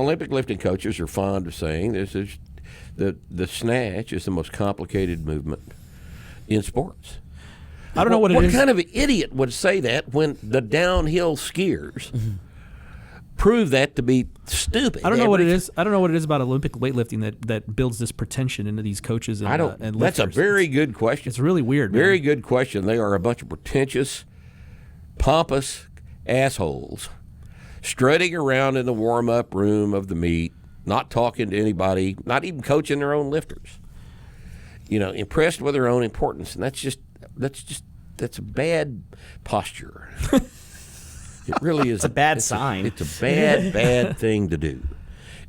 Olympic lifting coaches are fond of saying this is the snatch is the most complicated movement in sports. I don't know what it is. What kind of idiot would say that when the downhill skiers prove that to be stupid? I don't know what it is. I don't know what it is about Olympic weightlifting that builds this pretension into these coaches and and lifters. That's a very good question. It's really weird. Very man. good question. They are a bunch of pretentious, pompous assholes strutting around in the warm-up room of the meet, not talking to anybody, not even coaching their own lifters. Impressed with their own importance, and that's a bad posture. It really is. It's a bad sign. It's a bad thing to do.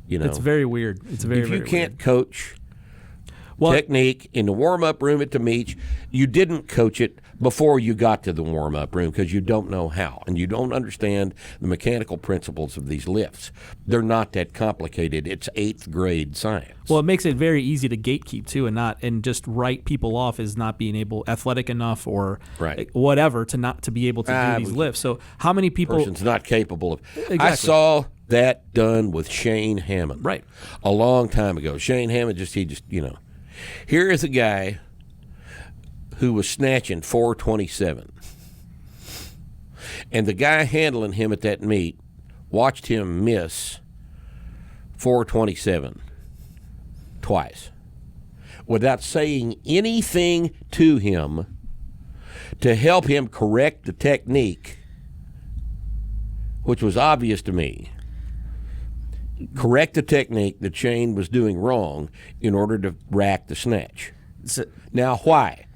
It's very weird. It's very. If you very can't weird. coach technique in the warm-up room at the meet, you didn't coach it before you got to the warm-up room because you don't know how and you don't understand the mechanical principles of these lifts. They're not that complicated. It's 8th grade science. Well, it makes it very easy to gatekeep too, and just write people off as not being athletic enough or whatever to be able to do these lifts. So how many people? Person's not capable of. Exactly. I saw that done with Shane Hammond, right, a long time ago. Shane Hammond here is a guy who was snatching 427. And the guy handling him at that meet watched him miss 427 twice without saying anything to him to help him correct the technique, which was obvious to me. Correct the technique that Shane was doing wrong in order to rack the snatch. Now, why?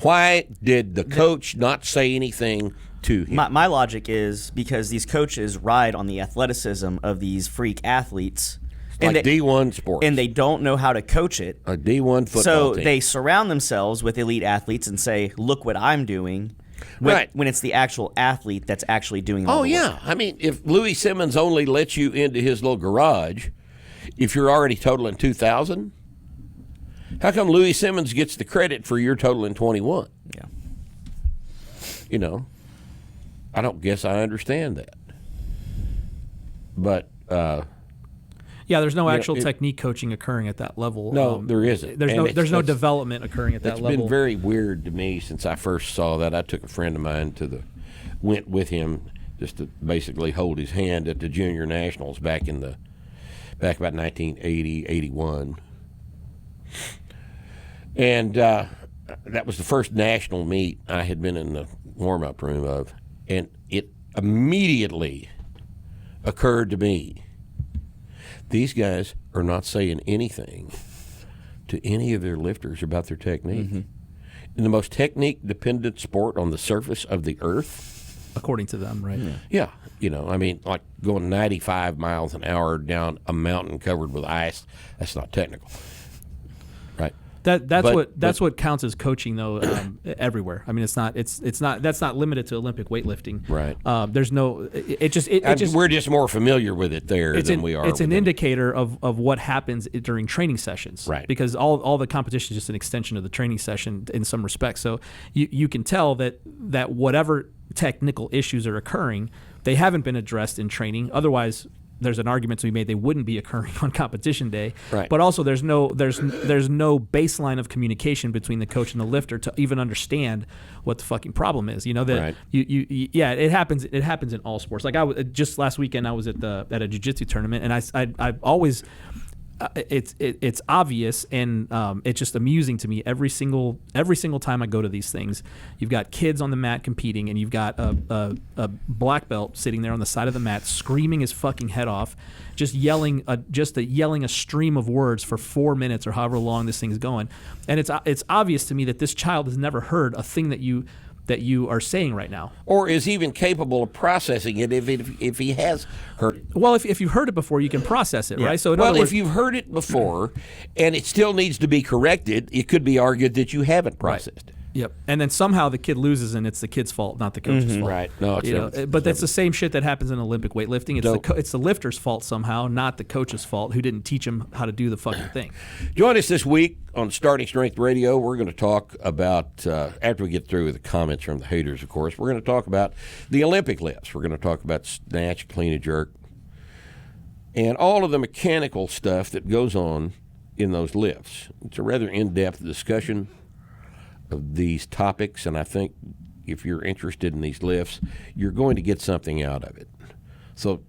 Why did the coach not say anything to him? My logic is because these coaches ride on the athleticism of these freak athletes. Like D1 sports. And they don't know how to coach it. A D1 football team. So they surround themselves with elite athletes and say, look what I'm doing. When it's the actual athlete that's actually doing all the work. I mean, if Louis Simmons only lets you into his little garage, if you're already totaling 2,000, how come Louis Simmons gets the credit for your totaling 21? Yeah. I don't guess I understand that. But there's no actual technique coaching occurring at that level. No, there isn't. There's no development occurring at that level. It's been very weird to me since I first saw that. I took a friend of mine went with him just to basically hold his hand at the junior nationals back about 1980, 81. And that was the first national meet I had been in the warm-up room of. And it immediately occurred to me, these guys are not saying anything to any of their lifters about their technique. Mm-hmm. In the most technique-dependent sport on the surface of the earth. According to them, right? Yeah. Like going 95 miles an hour down a mountain covered with ice, that's not technical. Right? That's what counts as coaching though everywhere. I mean, that's not limited to Olympic weightlifting. Right. There's no. We're just more familiar with it than we are. It's an indicator of what happens during training sessions. Right. Because all the competition is just an extension of the training session in some respects. So you can tell that whatever technical issues are occurring, they haven't been addressed in training. Otherwise, there's an argument to be made they wouldn't be occurring on competition day. Right. But also there's no baseline of communication between the coach and the lifter to even understand what the fucking problem is. That it happens in all sports. Like just last weekend I was at a jiu-jitsu tournament, and I've always it's obvious, and it's just amusing to me every single time I go to these things. You've got kids on the mat competing, and you've got a black belt sitting there on the side of the mat screaming his fucking head off, just yelling a stream of words for 4 minutes or however long this thing's going. And it's obvious to me that this child has never heard a thing that you are saying right now, or is even capable of processing it if he has heard it. Well, if you've heard it before, you can process it, right? So if you've heard it before and it still needs to be corrected, it could be argued that you haven't processed it. Yep. And then somehow the kid loses, and it's the kid's fault, not the coach's fault. Right. No, but that's the same shit that happens in Olympic weightlifting. It's the lifter's fault somehow, not the coach's fault who didn't teach him how to do the fucking thing. Join us this week on Starting Strength Radio. We're going to talk about, after we get through with the comments from the haters, of course, we're going to talk about the Olympic lifts. We're going to talk about snatch, clean and jerk, and all of the mechanical stuff that goes on in those lifts. It's a rather in-depth discussion of these topics, and I think if you're interested in these lifts, you're going to get something out of it. So